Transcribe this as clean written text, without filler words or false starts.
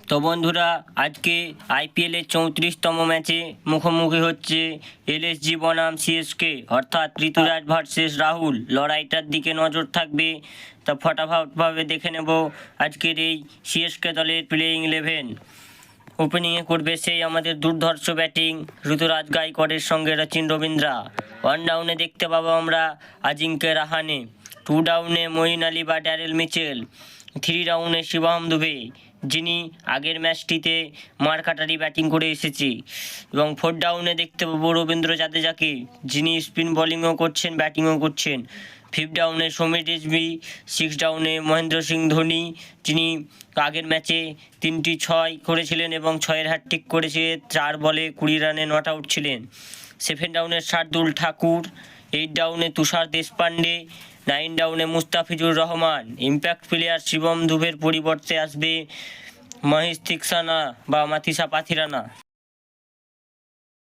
তো বন্ধুরা, আজকে আইপিএলের 34তম ম্যাচে মুখোমুখি হচ্ছে এলএসজি বনাম সিএসকে, অর্থাৎ ঋতুরাজ ভার্সেস রাহুল। লড়াইটার দিকে নজর থাকবে। তা ফটাফটভাবে দেখে নেব আজকের এই সিএসকে দলের প্লেয়িং 11। ওপেনিংয়ে করবে সেই আমাদের দুর্ধর্ষ ব্যাটিং ঋতুরাজ গাইকোয়াড়ের সঙ্গে রচিন রবীন্দ্রা। 1 ডাউনে দেখতে পাবো আমরা আজিঙ্ক্য রাহানে, 2 ডাউনে মঈন আলী বা ড্যারেল মিচেল, 3 ডাউনে শিবম দুবে, যিনি আগের ম্যাচটিতে মারকাটারি ব্যাটিং করে এসেছে, এবং 4 ডাউনে দেখতে পাবো রবীন্দ্র জাদেজাকে, যিনি স্পিন বোলিংও করছেন, ব্যাটিংও করছেন। 5 ডাউনে সমীর রেজভি, 6 ডাউনে মহেন্দ্র সিং ধোনি, যিনি আগের ম্যাচে 3টি 6 করেছিলেন এবং 6-এর হ্যাটট্রিক করেছে, 4 বলে 20 রানে নট আউট ছিলেন। 7 ডাউনে শার্দুল ঠাকুর, 8 ডাউনে তুষার দেশপান্ডে, 9 ডাউনে মুস্তাফিজুর রহমান। ইম্প্যাক্ট প্লেয়ার শিবম দুবের পরিবর্তে আসবে মহেশ থিকসানা বা মাথিসা পাথিরানা।